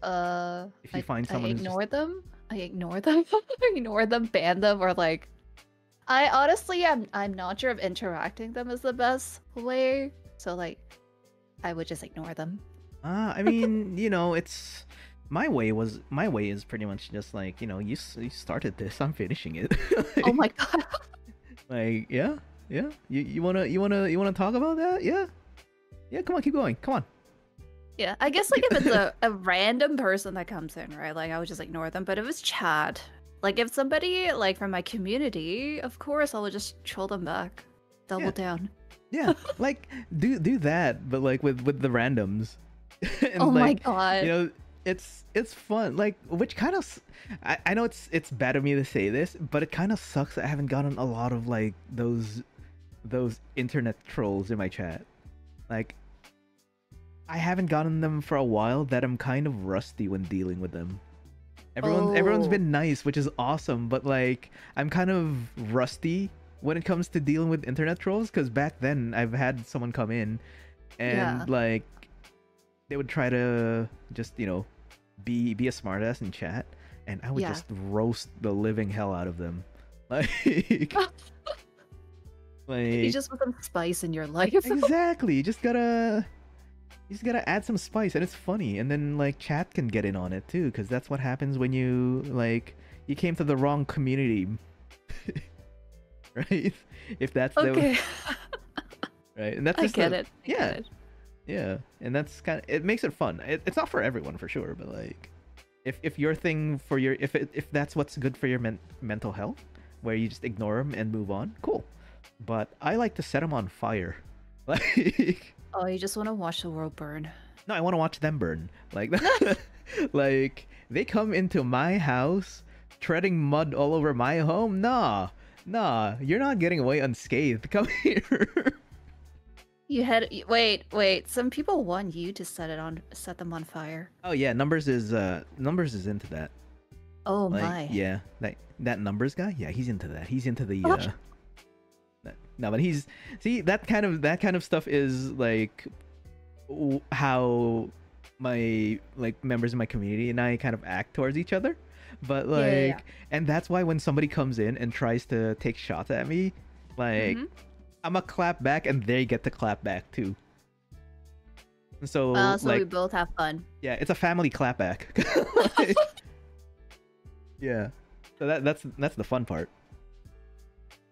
If you find someone I who's just ignore them. I ignore them. Ignore them, ban them, or like I honestly I'm not sure if interacting them is the best way. So like I would just ignore them. I mean, you know, it's my way is pretty much just like, you know, you started this, I'm finishing it. Oh my god. Like, yeah. You wanna talk about that? Yeah. Yeah, come on, keep going. Come on. Yeah, I guess like if it's a random person that comes in, right? Like I would just ignore them. But if it's chat, like if somebody like from my community, of course I would just troll them back. Double Yeah. down. Yeah. Like do that, but like with the randoms. And Oh my like, god. you know, it's fun. Like, which kind of I know it's bad of me to say this, but it kind of sucks that I haven't gotten a lot of like those internet trolls in my chat. Like, I haven't gotten them for a while that I'm kind of rusty when dealing with them. Everyone's Oh, been nice, which is awesome, but like I'm kind of rusty when it comes to dealing with internet trolls because back then I've had someone come in yeah. and like they would try to just, be a smartass in chat and I would Yeah. just roast the living hell out of them. Like You like just want some spice in your life. exactly. You just gotta add some spice and it's funny and then like chat can get in on it too because that's what happens when you came to the wrong community. Right, if that's the Okay. right, and that's I just get it. I yeah, get it. yeah, and that's kind of it makes it fun. It's not for everyone for sure, but like if your thing for your if that's what's good for your mental health where you just ignore them and move on, cool. But I like to set them on fire. Like, Oh, you just want to watch the world burn. no, I want to watch them burn. Like, like they come into my house, treading mud all over my home. Nah, you're not getting away unscathed. Come here. Wait. Some people want you to set them on fire. Oh yeah, numbers is into that. Oh Like, my. yeah, that numbers guy. Yeah, he's into that. He's into the What? no, but he's see that kind of stuff is like how my like members of my community and I kind of act towards each other. But Yeah, yeah, yeah. like, and that's why when somebody comes in and tries to take shots at me, like Mm-hmm. I'm a clap back and they get to clap back too. So So we like, both have fun. yeah, it's a family clap back. Like, yeah. So that's the fun part.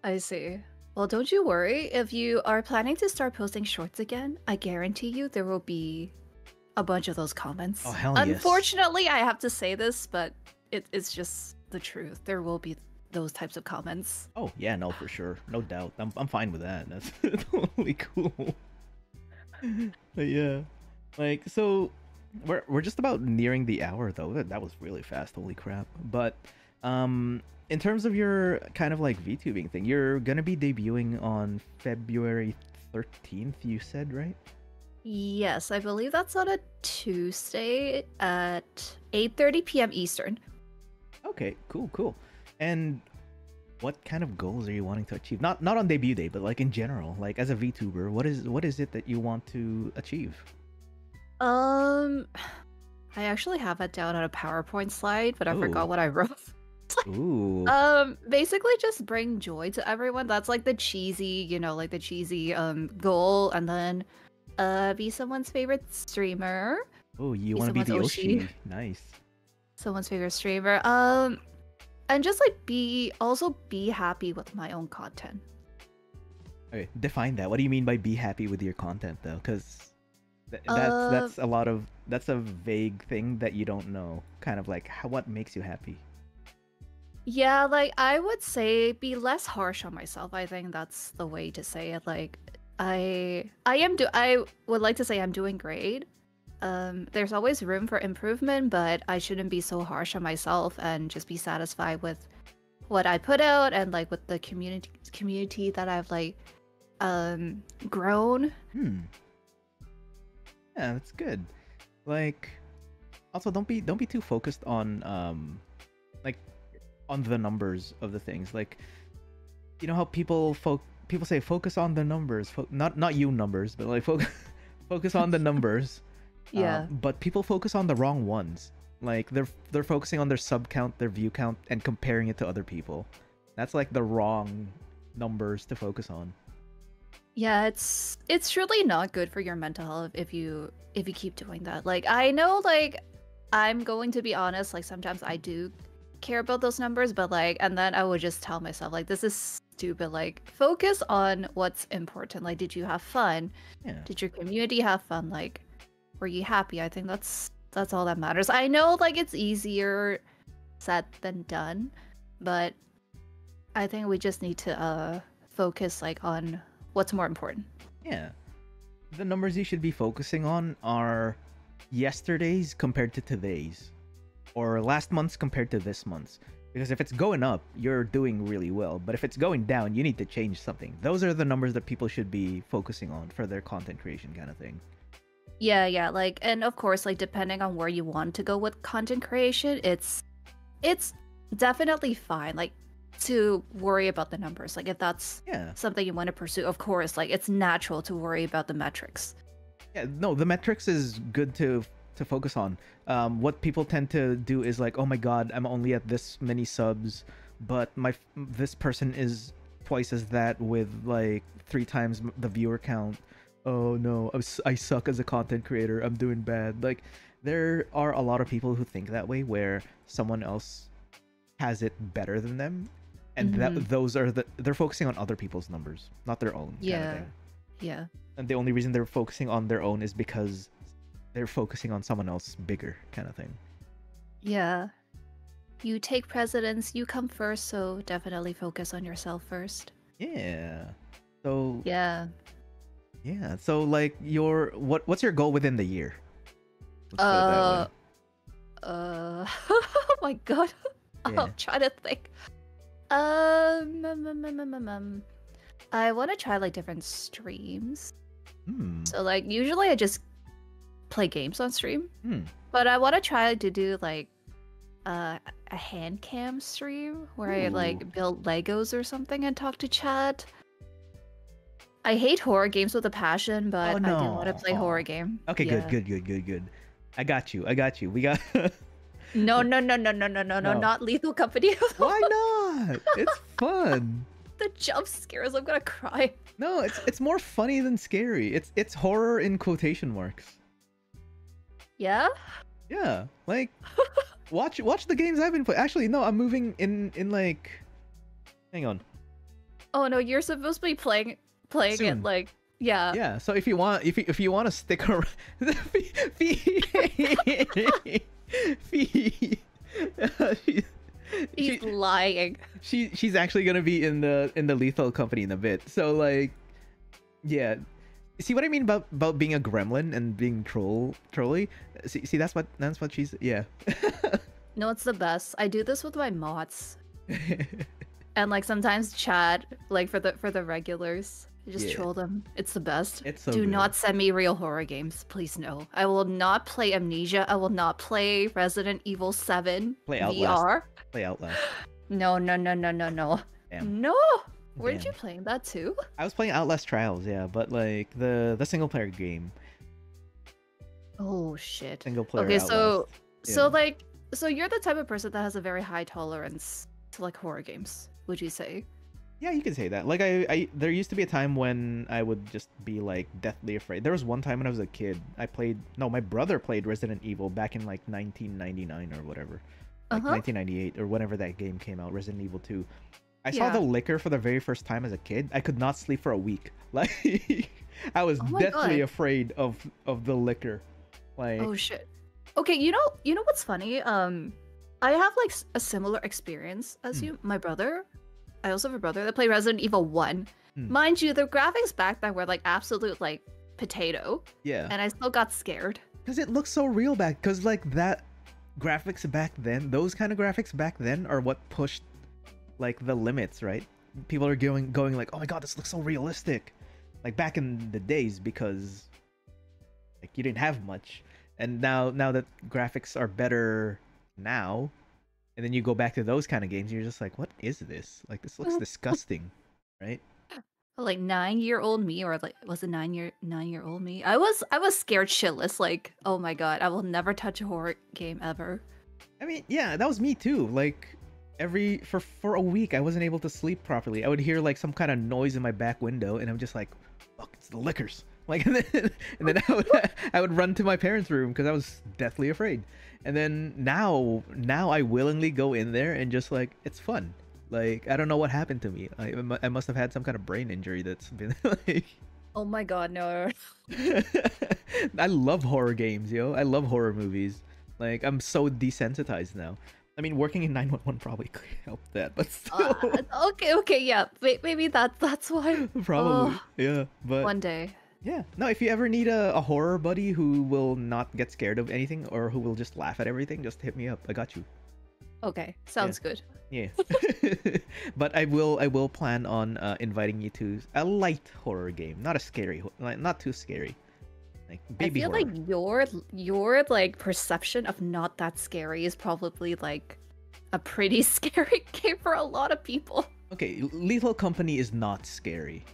I see. Well, don't you worry. If you are planning to start posting shorts again, I guarantee you there will be a bunch of those comments. Oh hell yes. Unfortunately, I have to say this, but it's just the truth. There will be those types of comments. Oh yeah, no, for sure, no doubt. I'm fine with that. That's totally cool. But yeah, like so, we're just about nearing the hour though. That was really fast. Holy crap! But in terms of your kind of like VTubing thing, you're gonna be debuting on February 13th. You said right? Yes, I believe that's on a Tuesday at 8:30 p.m. Eastern. Okay, cool. And what kind of goals are you wanting to achieve? Not on debut day, but like in general, like as a VTuber, what is it that you want to achieve? Um, I actually have it down on a PowerPoint slide, but I Oh, forgot what I wrote. ooh, Basically just bring joy to everyone. That's like the cheesy, like the cheesy goal, and then be someone's favorite streamer, oh, you be want to be someone's the Oshi, Oshi? Nice. someone's favorite streamer. And just like be happy with my own content. Okay, define that. What do you mean by be happy with your content though? Because Uh, that's a vague thing that you don't know. Kind of like what makes you happy. yeah, like I would say be less harsh on myself. I think that's the way to say it. Like I would like to say I'm doing great. There's always room for improvement, but I shouldn't be so harsh on myself and just be satisfied with what I put out and like with the community that I've like grown. Hmm. Yeah, that's good. Like, also don't be too focused on like on the numbers of the things. Like, you know how people say focus on the numbers, not you numbers, but like focus on the numbers. Yeah. But people focus on the wrong ones. Like they're focusing on their sub count, their view count, and comparing it to other people. That's like the wrong numbers to focus on. Yeah, it's truly not good for your mental health if you keep doing that. Like I know like I'm going to be honest, like sometimes I do care about those numbers, but like and then I would just tell myself like this is stupid. Like focus on what's important. Like did you have fun? Yeah. Did your community have fun? Like were you happy? I think that's all that matters. I know like it's easier said than done, but I think we just need to focus like on what's more important. Yeah. The numbers you should be focusing on are yesterday's compared to today's, or last month's compared to this month's. Because if it's going up, you're doing really well. But if it's going down, you need to change something. Those are the numbers that people should be focusing on for their content creation kind of thing. Yeah, like, and of course, like, depending on where you want to go with content creation, it's definitely fine, like, to worry about the numbers. Like, if that's something you want to pursue, of course, like, it's natural to worry about the metrics. Yeah, no, the metrics is good to focus on. What people tend to do is like, oh my god, I'm only at this many subs, but this person is twice as that with like 3 times the viewer count. Oh no, I suck as a content creator. I'm doing bad. Like, there are a lot of people who think that way, where someone else has it better than them, and they're focusing on other people's numbers, not their own. Kind of thing. Yeah. And the only reason they're focusing on their own is because they're focusing on someone else bigger, kind of thing. Yeah. You take precedence, you come first, so definitely focus on yourself first. Yeah. So yeah. So like what's your goal within the year? Oh my god. Yeah. I'm trying to think. I want to try like different streams. So like usually I just play games on stream, but I want to try to do like a hand cam stream where I like build Legos or something and talk to chat. I hate horror games with a passion, but I do want to play horror game. Okay, good. I got you. We got No, not Lethal Company. Why not? It's fun. The jump scares, I'm gonna cry. No, it's more funny than scary. It's horror in quotation marks. Yeah? Yeah, like watch the games I've been playing. Actually, no, I'm moving in like, hang on. Oh no, you're supposed to be playing Soon. it like yeah. So if you want to stick around, He's lying. She's actually gonna be in the Lethal Company in a bit. So like, yeah. See what I mean about being a gremlin and being trolly? See that's what she's No, it's the best. I do this with my mods. And like sometimes chat like for the regulars. I just troll them. It's the best. It's so Do good. not send me real horror games, please no. I will not play Amnesia. I will not play Resident Evil 7 Play VR. Outlast. Play Outlast. No. Damn. No. Weren't you playing that too? I was playing Outlast Trials, yeah, but like the single player game. Oh shit. Single player. Okay, Outlast. so you're the type of person that has a very high tolerance to like horror games, would you say? Yeah, you can say that. Like I there used to be a time when I would just be like deathly afraid. There was one time when I was a kid, my brother played Resident Evil back in like 1999 or whatever. Like 1998 or whenever that game came out, Resident Evil 2. I saw the liquor for the very first time as a kid. I could not sleep for a week. Like I was deathly afraid of the liquor. Like, oh shit. Okay, you know what's funny? I have like a similar experience as you. My brother, I also have a brother that played Resident Evil 1. Mind you, the graphics back then were like absolute like potato. Yeah. And I still got scared. Because it looks so real back. Because like that graphics back then, those kind of graphics back then are what pushed like the limits, right? People are going like, oh my god, this looks so realistic. Like back in the days, because like you didn't have much. And now that graphics are better now, and then you go back to those kind of games, you're just like, what is this? Like, this looks disgusting, right? Like 9-year-old me, or like was it 9-year-old me? I was scared shitless. Like, oh my god, I will never touch a horror game ever. I mean, yeah, that was me too. Like for a week, I wasn't able to sleep properly. I would hear like some kind of noise in my back window, and I'm just like, fuck, it's the liquors. Like, and then I would run to my parents' room because I was deathly afraid. And then now I willingly go in there and just like, it's fun. Like, I don't know what happened to me. I must have had some kind of brain injury that's been like... Oh my god, no. I love horror games, yo. I love horror movies. Like, I'm so desensitized now. I mean, working in 911 probably helped that, but still. Okay, yeah. Maybe that's why. Probably, yeah. But one day. Yeah. No, if you ever need a horror buddy who will not get scared of anything or who will just laugh at everything, just hit me up. I got you. Okay, sounds good. Yeah. But I will plan on inviting you to a light horror game, not a scary, like not too scary. Like baby I feel horror. like your like perception of not that scary is probably like a pretty scary game for a lot of people. Okay, Lethal Company is not scary.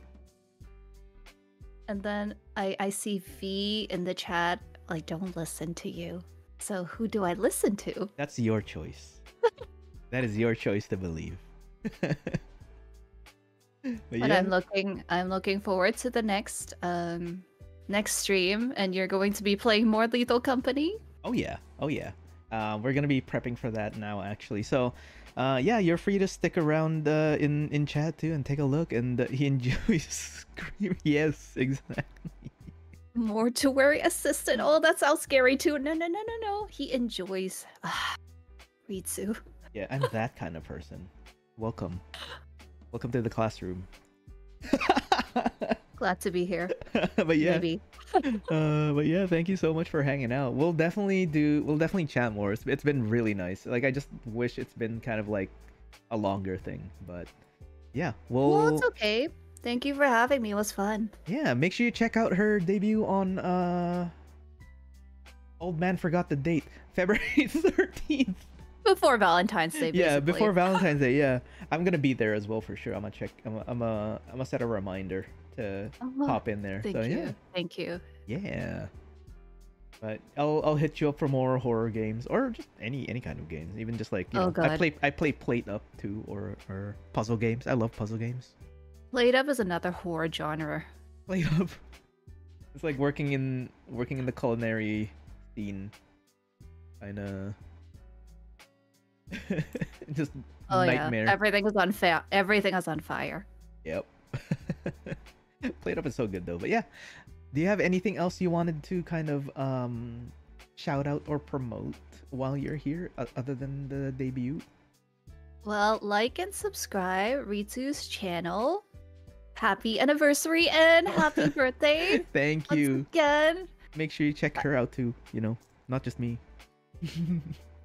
And then I see V in the chat like don't listen to you. So who do I listen to? That's your choice. That is your choice to believe. But But yeah. I'm looking forward to the next stream, and you're going to be playing more Lethal Company. Oh yeah. We're gonna be prepping for that now, actually. So, yeah, you're free to stick around in chat too and take a look. And he enjoys screaming. Yes, exactly. Mortuary assistant. Oh, that sounds scary too. No. He enjoys Ritsu. Yeah, I'm that kind of person. Welcome to the classroom. Glad to be here. But yeah. Maybe. But yeah, thank you so much for hanging out. We'll definitely chat more. It's been really nice. Like I just wish it's been kind of like a longer thing, but yeah, Well, it's okay. Thank you for having me. It was fun. yeah, make sure you check out her debut on Old Man Forgot the Date, February 13th. Before Valentine's Day, basically. Yeah, before Valentine's Day. Yeah, I'm gonna be there as well for sure. I'm gonna check. I'm gonna set a reminder to pop in there. Thank So you. yeah, Thank you. yeah. But I'll hit you up for more horror games or just any kind of games. Even just like Oh, God. I play Plate Up too or puzzle games. I love puzzle games. Played Up is another horror genre. Plate Up. It's like working in the culinary scene. Kinda. Just Oh nightmare. yeah. Everything was on fire. Everything was on fire. Yep. Plate Up is so good though. But yeah, do you have anything else you wanted to kind of shout out or promote while you're here other than the debut? Well, like and subscribe Ritsu's channel. Happy anniversary and happy birthday. Thank Once you. again. Make sure you check her out too, not just me.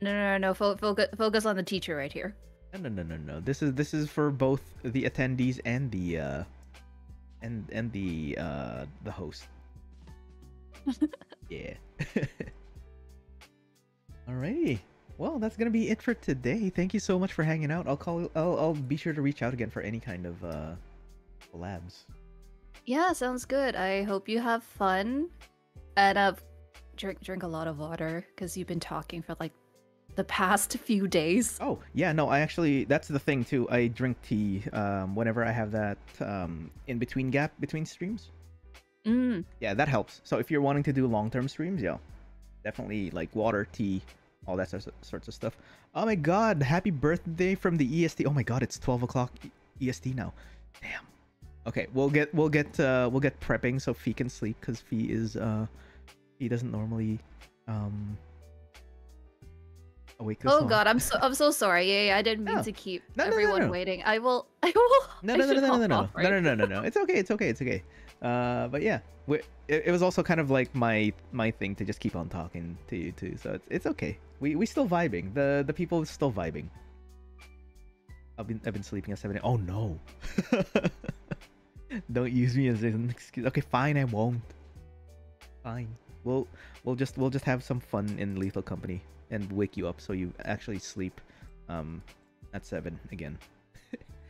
No. Focus on the teacher right here. No. This is for both the attendees and the the host. Yeah. Alrighty. Well, that's gonna be it for today. Thank you so much for hanging out. I'll be sure to reach out again for any kind of collabs. Yeah, sounds good. I hope you have fun. And drink a lot of water because you've been talking for like the past few days. Oh, yeah, no, that's the thing too. I drink tea whenever I have that in between gap between streams. Yeah, that helps. So if you're wanting to do long-term streams, yeah, definitely like water, tea, all that sorts of stuff. Oh my god, happy birthday from the EST. Oh my god, it's 12 o'clock EST now. Damn. Okay, we'll get prepping so Fee can sleep because Fee is he doesn't normally awake this Oh long. god, I'm so sorry. Yeah, I didn't mean No. to keep No. everyone waiting. I will. No. I should hop off right No. It's okay. But yeah, it was also kind of like my thing to just keep on talking to you too. So it's okay. We still vibing. The people still vibing. I've been sleeping at 7 a.m. Oh no. Don't use me as an excuse. Okay, fine, I won't. Fine. We'll just have some fun in Lethal Company and wake you up so you actually sleep at 7 again.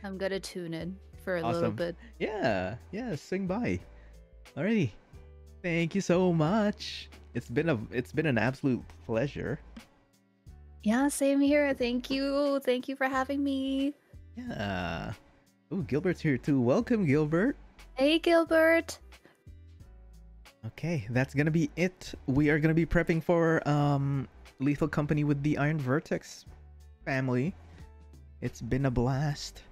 I'm gonna tune in for a little Awesome. bit. Yeah, swing by. Alrighty. Thank you so much. It's been an absolute pleasure. Yeah, same here. Thank you. Thank you for having me. Yeah. Oh, Gilbert's here too. Welcome, Gilbert. Hey, Gilbert. Okay, that's gonna be it. We are gonna be prepping for Lethal Company with the Iron Vertex family. It's been a blast.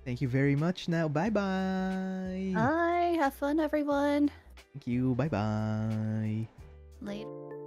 Thank you very much. Now, bye bye. Bye. Have fun, everyone. Thank you. Bye bye. Later.